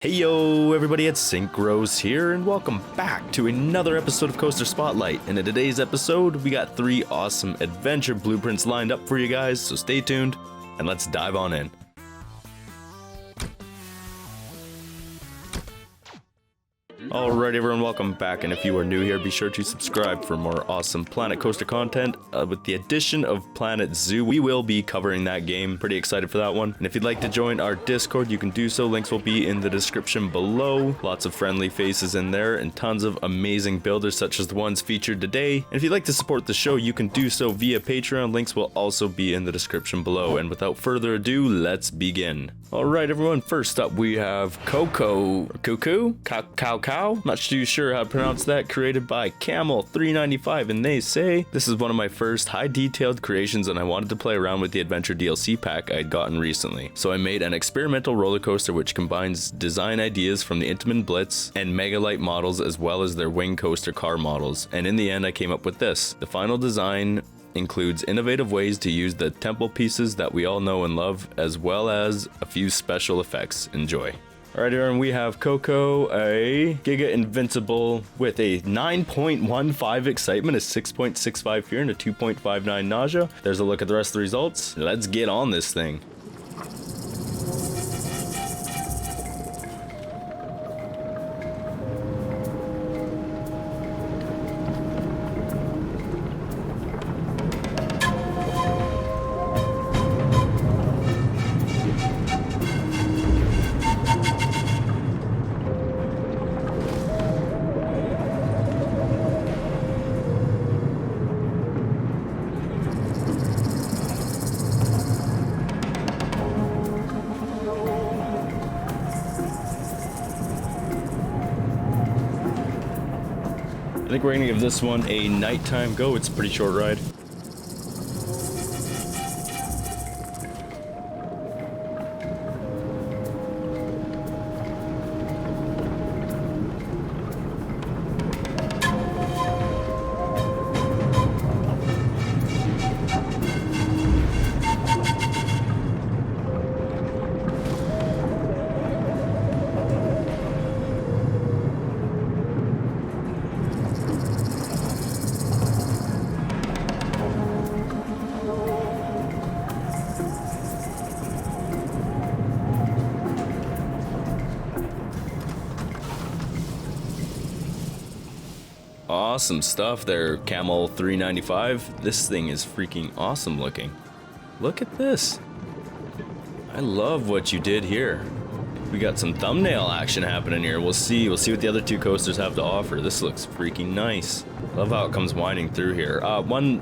Hey yo everybody, it's Syncros here and welcome back to another episode of Coaster Spotlight. And in today's episode, we got 3 awesome adventure blueprints lined up for you guys, so stay tuned and let's dive on in. Alright everyone, welcome back, and if you are new here, be sure to subscribe for more awesome Planet Coaster content. With the addition of Planet Zoo, we will be covering that game. Pretty excited for that one. And if you'd like to join our Discord, you can do so. Links will be in the description below. Lots of friendly faces in there and tons of amazing builders such as the ones featured today. And if you'd like to support the show, you can do so via Patreon. Links will also be in the description below. And without further ado, let's begin. Alright everyone, first up we have Coco CooCoo Cao. Not too sure how to pronounce that, created by Camel395, and they say this is one of my first high detailed creations and I wanted to play around with the adventure DLC pack I had gotten recently. So I made an experimental roller coaster which combines design ideas from the Intamin Blitz and Megalite models as well as their wing coaster car models, and in the end I came up with this. The final design includes innovative ways to use the temple pieces that we all know and love, as well as a few special effects. Enjoy. Alright everyone, we have Coco, a Giga Invincible with a 9.15 excitement, a 6.65 fear, and a 2.59 nausea. There's a look at the rest of the results. Let's get on this thing. I think we're gonna give this one a nighttime go. It's a pretty short ride. Awesome stuff there, Camel395. This thing is freaking awesome looking. Look at this. I love what you did here. We got some thumbnail action happening here. We'll see what the other 2 coasters have to offer. This looks freaking nice. Love how it comes winding through here. One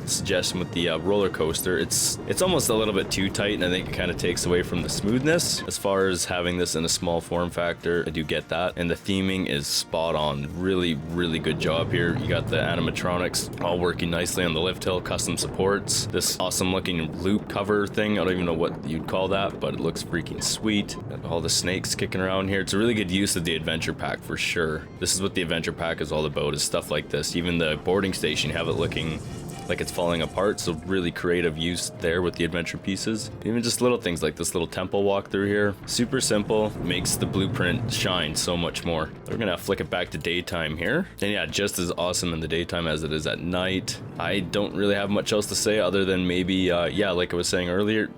suggestion with the roller coaster, it's almost a little bit too tight, and I think it kind of takes away from the smoothness. As far as having this in a small form factor, I do get that, and the theming is spot on. Really good job here. You got the animatronics all working nicely on the lift hill, custom supports, this awesome looking loop cover thing. I don't even know what you'd call that, but it looks freaking sweet. Got all the snakes kicking around here. It's a really good use of the adventure pack for sure. This is what the adventure pack is all about, is stuff like this. Even the boarding station, you have it looking like it's falling apart, so really creative use there with the adventure pieces. Even just little things like this little temple walk through here. Super simple, makes the blueprint shine so much more. We're gonna flick it back to daytime here. And yeah, just as awesome in the daytime as it is at night. I don't really have much else to say other than maybe, yeah, like I was saying earlier,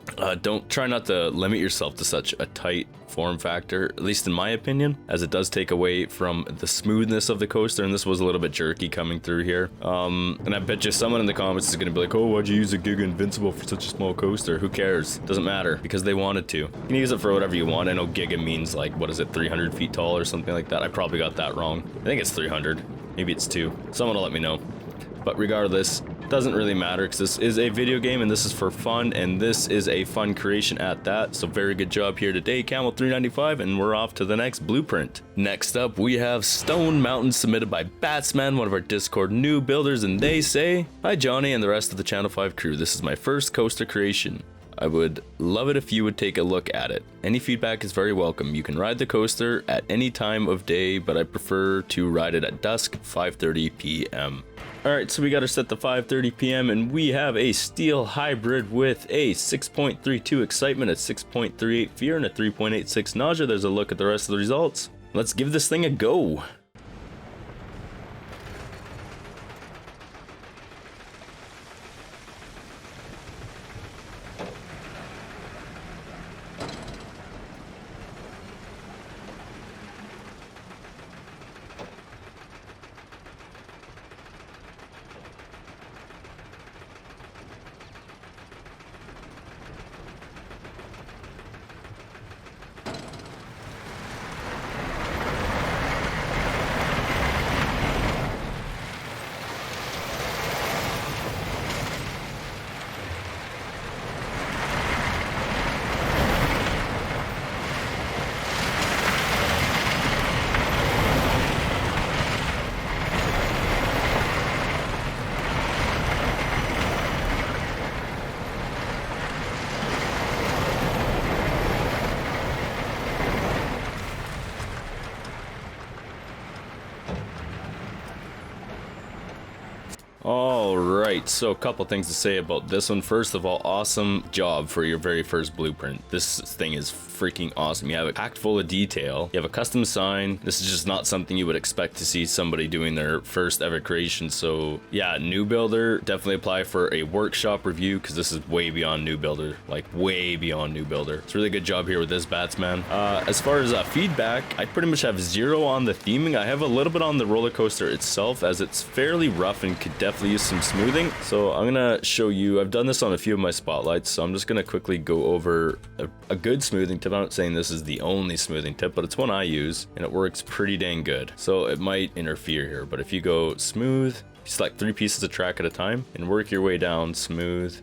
try not to limit yourself to such a tight form factor, at least in my opinion, as it does take away from the smoothness of the coaster, and this was a little bit jerky coming through here. And I bet you someone in the comments is gonna be like, oh, why'd you use a Giga Invincible for such a small coaster? Who cares? Doesn't matter, because they wanted to. You can use it for whatever you want. I know Giga means like, what is it, 300 feet tall or something like that. I probably got that wrong. I think it's 300. Maybe it's 2. Someone will let me know. But regardless, doesn't really matter because this is a video game and this is for fun, and this is a fun creation at that. So very good job here today, Camel395, and we're off to the next blueprint. Next up, we have Stone Mountain, submitted by Batsman, one of our Discord new builders, and they say, hi Johnny and the rest of the Channel 5 crew, this is my first coaster creation. I would love it if you would take a look at it. Any feedback is very welcome. You can ride the coaster at any time of day, but I prefer to ride it at dusk, 5:30 p.m. Alright, so we got her set to 5:30 p.m. and we have a steel hybrid with a 6.32 excitement, a 6.38 fear, and a 3.86 nausea. There's a look at the rest of the results. Let's give this thing a go. Alright, so a couple things to say about this one. First of all, awesome job for your very first blueprint. This thing is freaking awesome. You have it packed full of detail. You have a custom sign. This is just not something you would expect to see somebody doing their first ever creation. So yeah, new builder, definitely apply for a workshop review because this is way beyond new builder, like way beyond new builder. It's a really good job here with this Batsman. As far as feedback, I pretty much have 0 on the theming. I have a little bit on the roller coaster itself as it's fairly rough and could definitely use some smoothing. So I'm gonna show you, I've done this on a few of my spotlights, so I'm just gonna quickly go over a good smoothing tip. I'm not saying this is the only smoothing tip, but it's one I use and it works pretty dang good. So it might interfere here, but if you go smooth, you select 3 pieces of track at a time and work your way down, smooth,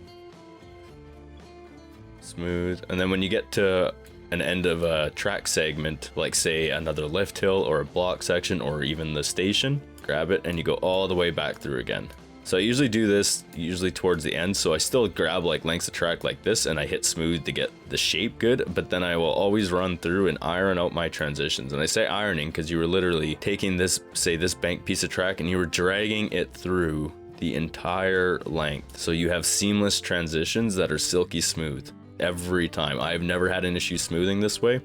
smooth, and then when you get to an end of a track segment, like say another lift hill or a block section or even the station, grab it and you go all the way back through again. So I usually do this usually towards the end, so I still grab like lengths of track like this and I hit smooth to get the shape good, but then I will always run through and iron out my transitions. And I say ironing because you were literally taking this, say this bank piece of track, and you were dragging it through the entire length. So you have seamless transitions that are silky smooth every time. I've never had an issue smoothing this way.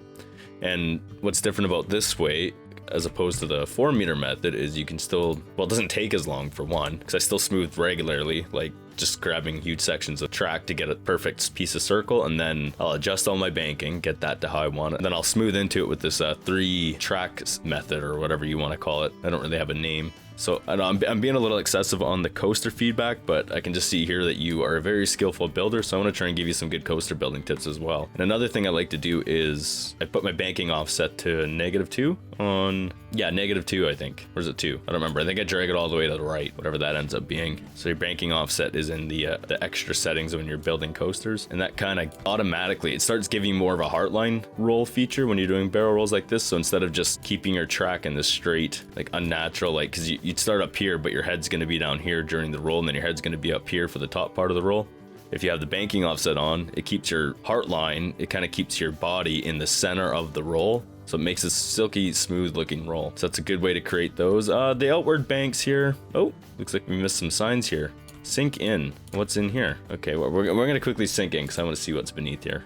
And what's different about this way as opposed to the 4-meter method is you can still, well, it doesn't take as long for one, because I still smooth regularly, like just grabbing huge sections of track to get a perfect piece of circle, and then I'll adjust all my banking, get that to how I want it, and then I'll smooth into it with this 3-track method or whatever you want to call it. I don't really have a name. So I know I'm being a little excessive on the coaster feedback, but I can just see here that you are a very skillful builder, so I want to try and give you some good coaster building tips as well. And another thing I like to do is I put my banking offset to -2 on, yeah, -2 I think. Or is it 2? I don't remember. I think I drag it all the way to the right, whatever that ends up being. So your banking offset is in the extra settings when you're building coasters, and that kind of automatically, it starts giving more of a heartline roll feature when you're doing barrel rolls like this. So instead of just keeping your track in this straight, like unnatural, like, because you'd start up here, but your head's going to be down here during the roll, and then your head's going to be up here for the top part of the roll. If you have the banking offset on, it keeps your heart line, it kind of keeps your body in the center of the roll. So it makes a silky, smooth looking roll. So that's a good way to create those. The outward banks here. Oh, looks like we missed some signs here. Sink in. What's in here? Okay, well, we're going to quickly sink in because I want to see what's beneath here.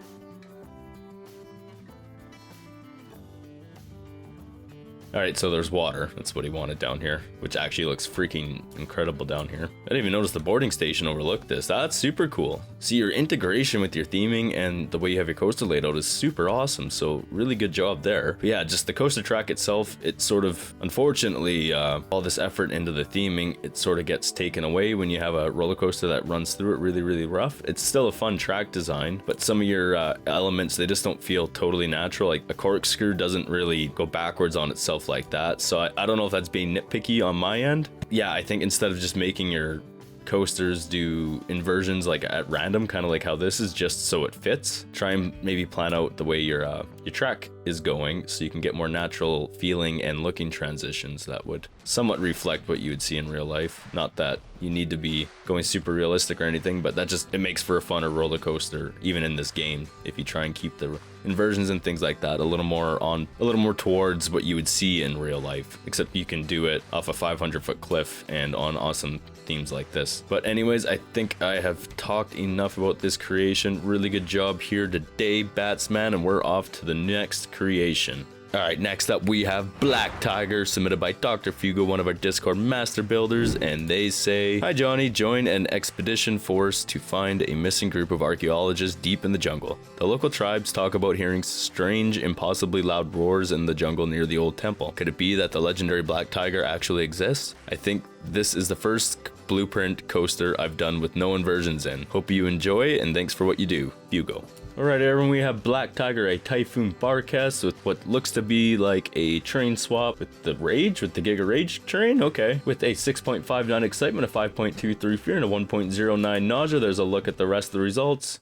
Alright, so there's water. That's what he wanted down here, which actually looks freaking incredible down here. I didn't even notice the boarding station overlooked this. That's super cool. See, your integration with your theming and the way you have your coaster laid out is super awesome, so really good job there. But yeah, just the coaster track itself, it sort of, unfortunately, all this effort into the theming, it sort of gets taken away when you have a roller coaster that runs through it really, really rough. It's still a fun track design, but some of your elements, they just don't feel totally natural. Like a corkscrew doesn't really go backwards on itself like that, so I don't know if that's being nitpicky on my end. Yeah, I think instead of just making your coasters do inversions like at random, kind of like how this is, just so it fits, try and maybe plan out the way your track is going, so you can get more natural feeling and looking transitions that would somewhat reflect what you would see in real life. Not that you need to be going super realistic or anything, but that just, it makes for a funner roller coaster even in this game if you try and keep the inversions and things like that a little more towards what you would see in real life, except you can do it off a 500-foot cliff and on awesome themes like this. But anyways, I think I have talked enough about this creation. Really good job here today, Batsman, and we're off to the next creation. Alright, next up we have Black Tiger, submitted by Dr. Fugo, one of our Discord master builders, and they say, "Hi Johnny, join an expedition force to find a missing group of archaeologists deep in the jungle. The local tribes talk about hearing strange, impossibly loud roars in the jungle near the old temple. Could it be that the legendary Black Tiger actually exists? I think this is the first blueprint coaster I've done with no inversions in. Hope you enjoy, and thanks for what you do, Fugo." Alright everyone, we have Black Tiger, a Typhoon Barcast with what looks to be like a train swap with the Giga Rage train, okay. With a 6.59 excitement, a 5.23 fear, and a 1.09 nausea. There's a look at the rest of the results.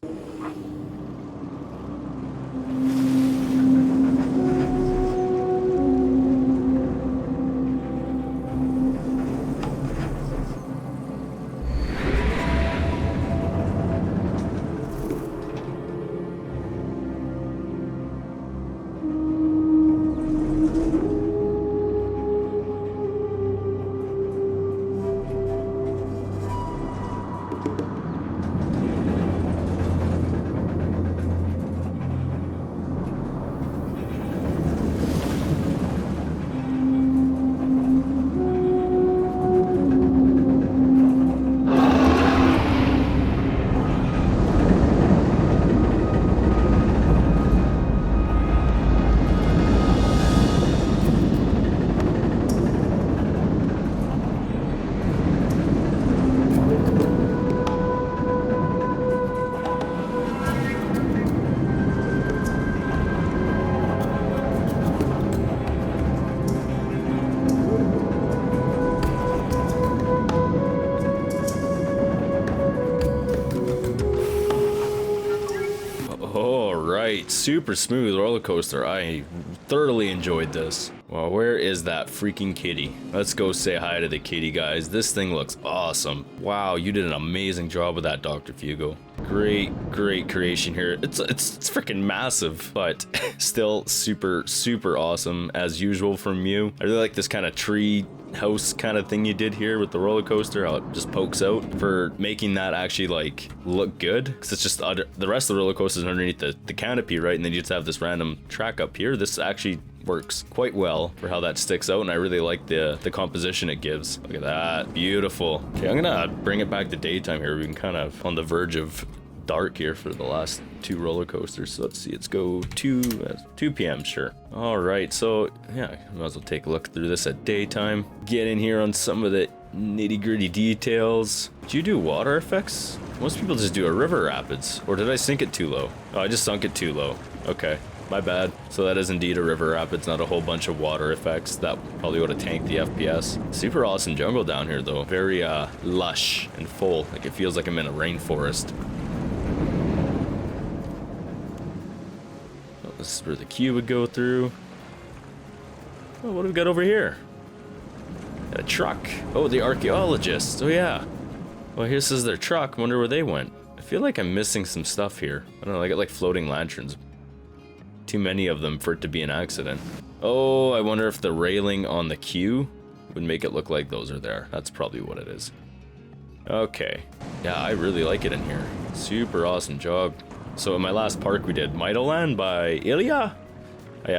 Super smooth roller coaster. I thoroughly enjoyed this. Well, where is that freaking kitty? Let's go say hi to the kitty, guys. This thing looks awesome. Wow, you did an amazing job with that, Dr. Fugo. Great creation here. It's freaking massive, but still super awesome as usual from you. I really like this kind of tree house kind of thing you did here with the roller coaster, how it just pokes out, for making that actually like look good, because it's just the rest of the roller coaster is underneath the canopy, right? And then you just have this random track up here. This actually works quite well for how that sticks out, and I really like the composition it gives. Look at that, beautiful. Okay, I'm gonna bring it back to daytime here. We can kind of on the verge of dark here for the last two roller coasters. So let's see, let's go 2 p.m. sure. All right, so yeah, might as well take a look through this at daytime. Get in here on some of the nitty-gritty details. Do you do water effects? Most people just do a river rapids, or did I sink it too low? Oh, I just sunk it too low. Okay, my bad. So that is indeed a river rapids, not a whole bunch of water effects. That probably would have tanked the FPS. Super awesome jungle down here though. Very lush and full. Like it feels like I'm in a rainforest. Oh, this is where the queue would go through. Oh, what do we got over here? A truck. Oh, the archaeologists. Oh yeah. Well, here says their truck. Wonder where they went. I feel like I'm missing some stuff here. I don't know, I got like floating lanterns. Too many of them for it to be an accident. Oh, I wonder if the railing on the queue would make it look like those are there. That's probably what it is. Okay. Yeah, I really like it in here. Super awesome job. So in my last park we did Mitoland by Ilya. I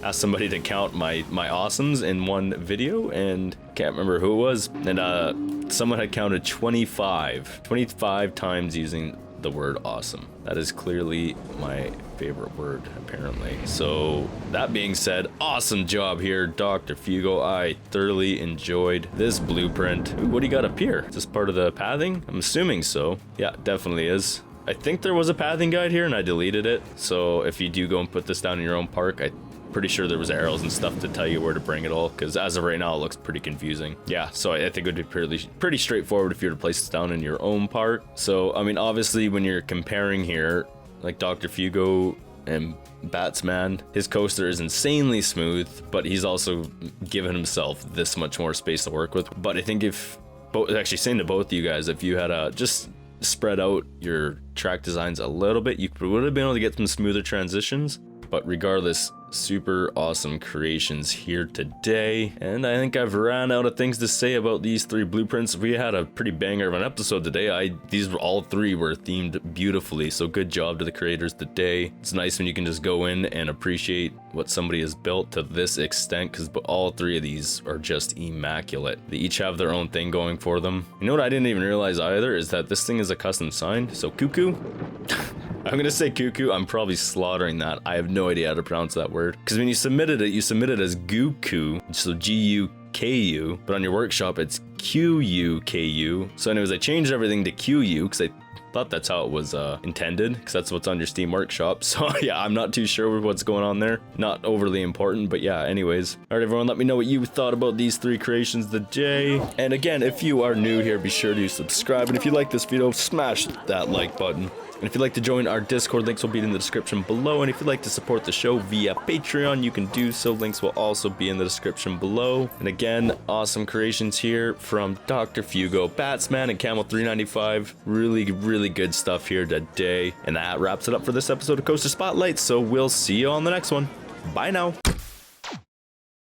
asked somebody to count my awesomes in one video, and can't remember who it was, and someone had counted 25 times using the word awesome. That is clearly my favorite word, apparently. So that being said, awesome job here, Dr. Fugo. I thoroughly enjoyed this blueprint. Ooh, what do you got up here? Is this part of the pathing? I'm assuming so. Yeah, definitely is. I think there was a pathing guide here and I deleted it. So if you do go and put this down in your own park, I'm pretty sure there was arrows and stuff to tell you where to bring it all, because as of right now it looks pretty confusing. Yeah, so I think it would be pretty straightforward if you were to place this down in your own park. So I mean, obviously when you're comparing here, like Dr. Fugo and Batsman. His coaster is insanely smooth, but he's also given himself this much more space to work with. But I think if both, actually saying to both of you guys, if you had just spread out your track designs a little bit, you would have been able to get some smoother transitions. But regardless, super awesome creations here today. And I think I've ran out of things to say about these 3 blueprints. We had a pretty banger of an episode today. These were all 3 were themed beautifully, so good job to the creators today. It's nice when you can just go in and appreciate what somebody has built to this extent, because all 3 of these are just immaculate. They each have their own thing going for them. You know what I didn't even realize either is that this thing is a custom sign. So QUKU. I'm gonna say QUKU. I'm probably slaughtering that. I have no idea how to pronounce that word. Because when you submitted it as QUKU, so GUKU, but on your workshop it's QUKU. So anyways, I changed everything to QU because I thought that's how it was intended, because that's what's on your Steam workshop. So yeah, I'm not too sure what's going on there. Not overly important, but yeah, anyways. All right, everyone, let me know what you thought about these 3 creations today. And again, if you are new here, be sure to subscribe. And if you like this video, smash that like button. And if you'd like to join our Discord, links will be in the description below. And if you'd like to support the show via Patreon, you can do so. Links will also be in the description below. And again, awesome creations here from Dr. Fugo, Batsman, and Camel 395. Really, really good stuff here today. And that wraps it up for this episode of Coaster Spotlight. So we'll see you on the next one. Bye now.